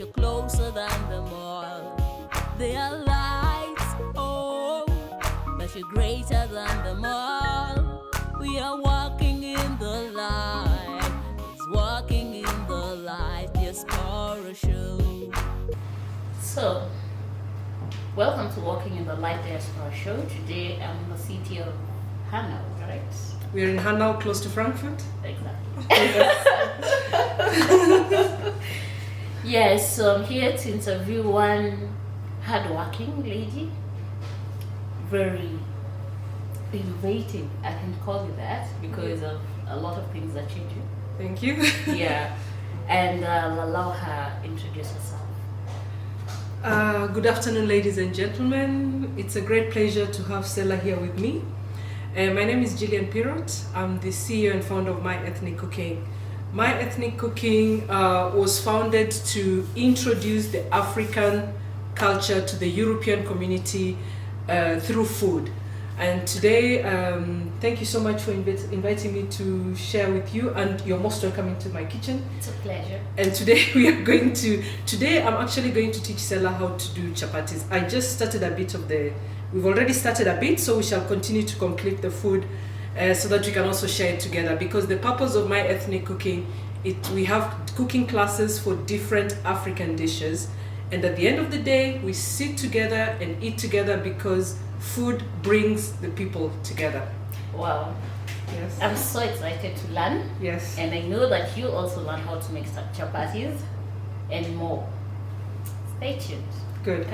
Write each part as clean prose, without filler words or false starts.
you're closer than them all. They are lights, oh, but you're greater than them all. We are walking in the light. It's walking in the light, just for a show. So, welcome to Walking in the Light Diaspora Show. Today I'm in the city of Hanau, right? We're in Hanau, close to Frankfurt. Exactly. Yes, so I'm here to interview one hardworking lady, very innovative. I can call you that because of a lot of things that you do. Thank you. Yeah, and I'll allow her introduce herself. Good afternoon, ladies and gentlemen. It's a great pleasure to have Stella here with me. My name is Gill Lwangu. I'm the CEO and founder of My Ethnic Cooking. My Ethnic Cooking was founded to introduce the African culture to the European community through food. And today, thank you so much for inviting me to share with you, and you're most welcome into my kitchen. It's a pleasure. And today I'm actually going to teach Stella how to do chapatis. I just started we've already started a bit, so we shall continue to complete the food so that we can also share it together, because the purpose of My Ethnic Cooking, we have cooking classes for different African dishes, and at the end of the day we sit together and eat together because food brings the people together. Wow. Yes. I'm so excited to learn. Yes. And I know that you also learn how to make chapatis and more. Stay tuned. Good.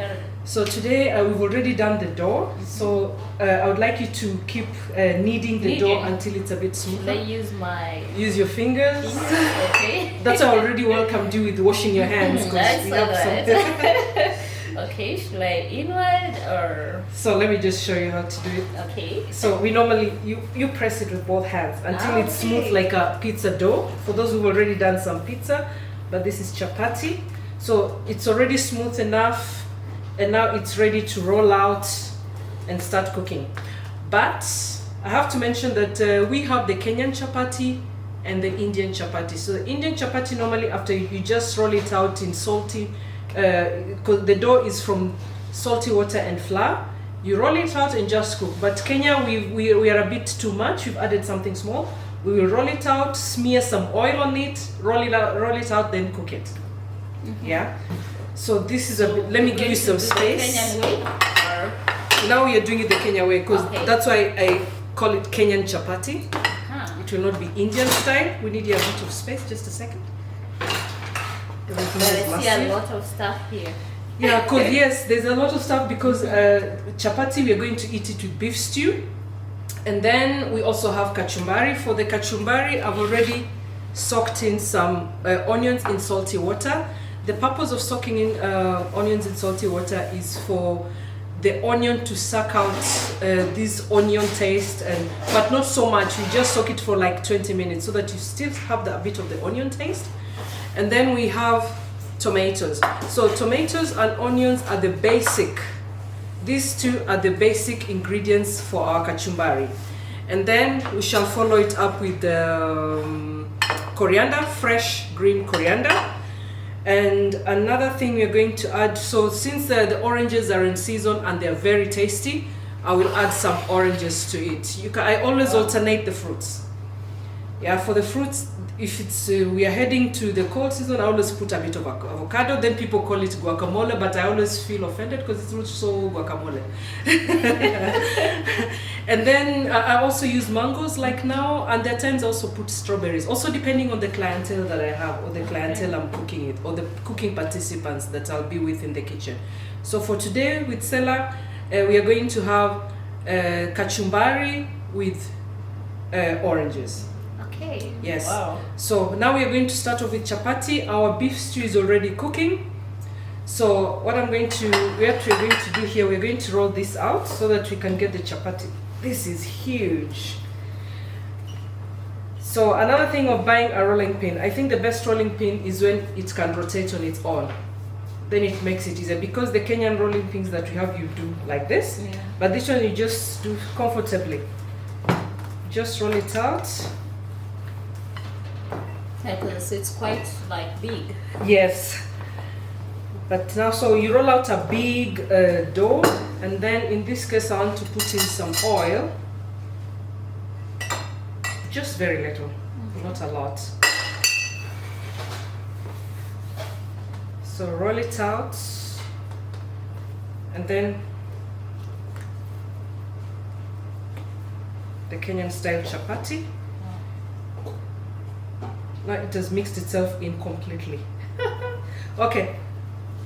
So today we've already done the dough. So I would like you to keep kneading the dough until it's a bit smoother. Use your fingers. Okay. That's how I already welcomed you with washing your hands. That's Okay, should I inward or? So let me just show you how to do it. Okay. So we normally, you press it with both hands until it's smooth like a pizza dough. For those who've already done some pizza, but this is chapati. So it's already smooth enough, and now it's ready to roll out and start cooking. But I have to mention that we have the Kenyan Chapati and the Indian Chapati. So the Indian Chapati, normally after you just roll it out in salty, because the dough is from salty water and flour, you roll it out and just cook. But Kenya, we are a bit too much. We've added something small. We will roll it out, smear some oil on it, roll it out, then cook it. Yeah. So this is let me give you some space. Kenyan way? Now we are doing it the Kenya way, because that's why I call it Kenyan Chapati. It will not be Indian style. We need a bit of space. Just a second. I see a lot of stuff here. Yeah, because yes, there's a lot of stuff, because chapati, we are going to eat it with beef stew. And then we also have kachumbari. For the kachumbari, I've already soaked in some onions in salty water. The purpose of soaking in onions in salty water is for the onion to suck out this onion taste, but not so much. We just soak it for like 20 minutes so that you still have a bit of the onion taste. And then we have tomatoes. So tomatoes and onions are the basic. These two are the basic ingredients for our kachumbari. And then we shall follow it up with coriander, fresh green coriander. And another thing we're going to add, so since the oranges are in season and they're very tasty, I will add some oranges to it. I always alternate the fruits. Yeah, for the fruits, if it's we are heading to the cold season, I always put a bit of avocado. Then people call it guacamole, but I always feel offended because it's not so guacamole. And then I also use mangoes like now, and there are times I also put strawberries. Also depending on the clientele that I have, or the clientele I'm cooking with, or the cooking participants that I'll be with in the kitchen. So for today with Stella, we are going to have kachumbari with oranges. Okay. Yes. Wow. So now we are going to start off with chapati. Our beef stew is already cooking. So what we're going to do here, we're going to roll this out so that we can get the chapati. This is huge. So another thing of buying a rolling pin, I think the best rolling pin is when it can rotate on its own. Then it makes it easier, because the Kenyan rolling pins that we have, you do like this. Yeah. But this one you just do comfortably. Just roll it out. Because it's quite like big. Yes. But now, so you roll out a big dough, and then in this case I want to put in some oil. Just very little, not a lot. So roll it out, and then the Kenyan style chapati. Now it has mixed itself in completely. Okay,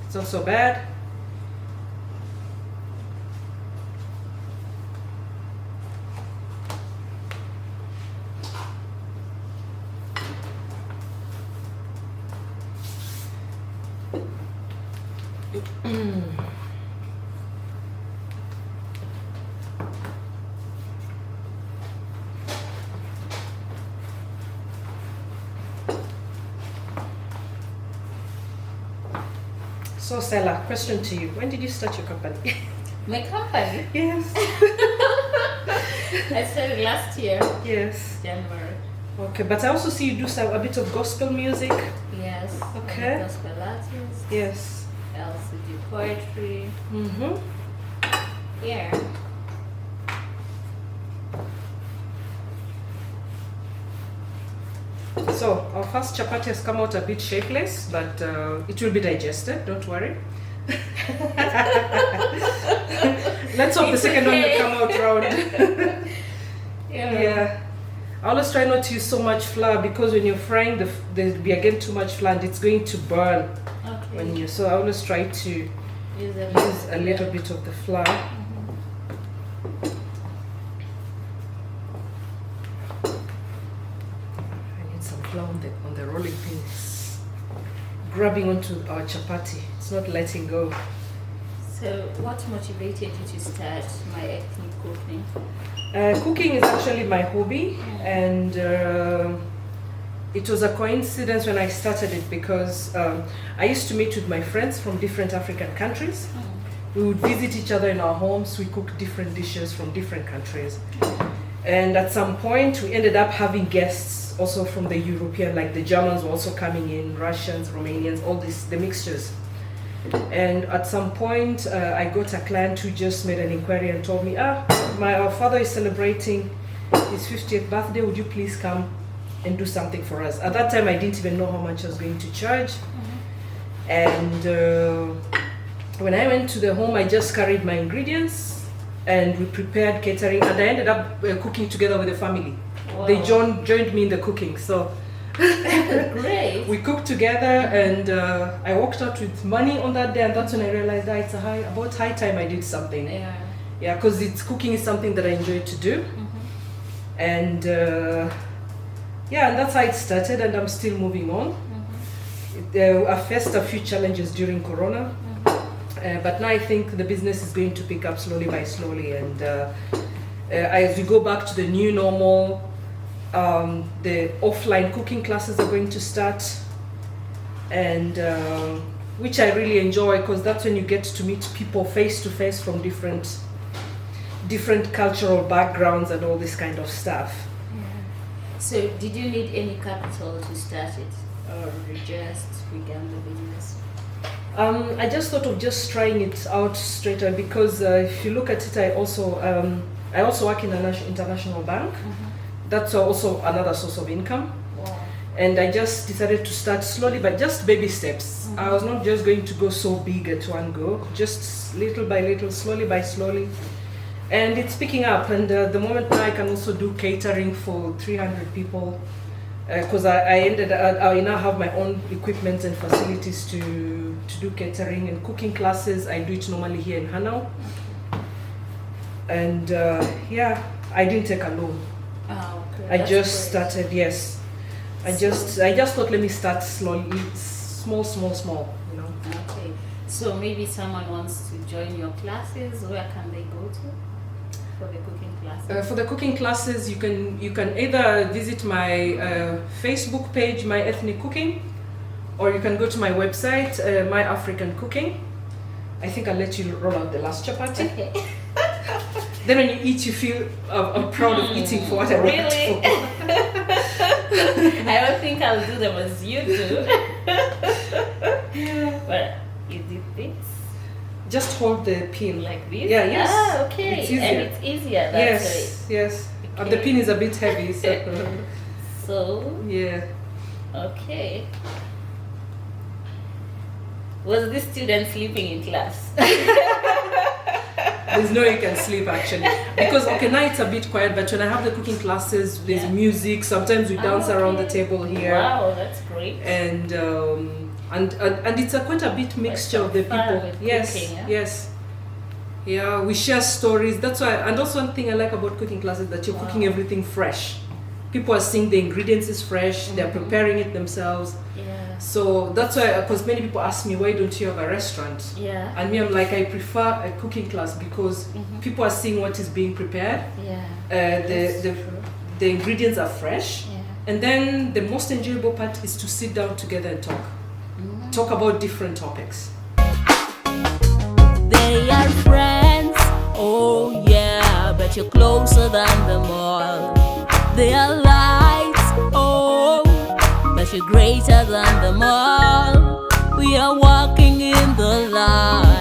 it's not so bad. So Stella, question to you. When did you start your company? My company? Yes. I started last year. Yes. January. Okay, but I also see you do a bit of gospel music. Yes. Okay. Gospel artist. Yes. I also do poetry. Mm-hmm. Yeah. So our first chapati has come out a bit shapeless, but it will be digested, don't worry. Let's hope the second one will come out round. Yeah. I always try not to use so much flour because when you're frying, there'll be again too much flour and it's going to burn. Okay. So I always try to use a little bit of the flour. On the rolling pin, is grabbing onto our chapati. It's not letting go. So, what motivated you to start My Ethnic Cooking? Cooking is actually my hobby, and it was a coincidence when I started it because I used to meet with my friends from different African countries. We would visit each other in our homes. We cooked different dishes from different countries, and at some point we ended up having guests also from the European, like the Germans were also coming in, Russians, Romanians, all this, the mixtures. And at some point, I got a client who just made an inquiry and told me, our father is celebrating his 50th birthday, would you please come and do something for us? At that time, I didn't even know how much I was going to charge. And when I went to the home, I just carried my ingredients and we prepared catering, and I ended up cooking together with the family. Wow. They joined me in the cooking, so great. We cooked together, and I walked out with money on that day, and that's when I realized that it's about high time I did something. Yeah, because cooking is something that I enjoy to do, and and that's how it started, and I'm still moving on. I faced a few challenges during Corona, but now I think the business is going to pick up slowly by slowly, and as we go back to the new normal. The offline cooking classes are going to start, and which I really enjoy because that's when you get to meet people face to face from different cultural backgrounds and all this kind of stuff. So did you need any capital to start it, or you just began the business? I just thought of just trying it out straight away because if you look at it, I also work in an international bank. That's also another source of income. Wow. And I just decided to start slowly, but just baby steps. I was not just going to go so big at one go, just little by little, slowly by slowly. And it's picking up, and the moment now I can also do catering for 300 people because I now have my own equipment and facilities to do catering and cooking classes. I do it normally here in Hanau. And I didn't take a loan. Oh, okay. I just started, yes. I just thought, let me start slowly, small, you know. Okay. So maybe someone wants to join your classes. Where can they go to for the cooking classes? For the cooking classes, you can either visit my Facebook page, My Ethnic Cooking, or you can go to my website, My African Cooking. I think I'll let you roll out the last chapati. Okay. Then when you eat, you feel I'm proud of eating for what I worked Really? for. I don't think I'll do them as you do. But you did just hold the pin. Like this? Yeah, yes. Ah, okay. It's easier. And it's easier that Yes, yes. And the Okay. pin is a bit heavy, so way. So, yeah. okay. Was this student sleeping in class? There's no way you can sleep actually. Because okay, now it's a bit quiet, but when I have the cooking classes, there's Yeah. music. Sometimes we dance around the table here. Wow, that's great. And it's a quite a bit mixture of the some fun people. with Yes, cooking, yeah? yes. Yeah, we share stories. That's why, and also one thing I like about cooking classes that you're cooking everything fresh. People are seeing the ingredients is fresh. They're preparing it themselves. Yeah. So that's why, because many people ask me, why don't you have a restaurant? Yeah. And me, I'm like, I prefer a cooking class because people are seeing what is being prepared. Yeah. The True. the ingredients are fresh. Yeah. And then the most enjoyable part is to sit down together and talk. Talk about different topics. They are friends, oh yeah, but you're closer than them all. They are lights, oh, but you're greater than them all. We are walking in the light.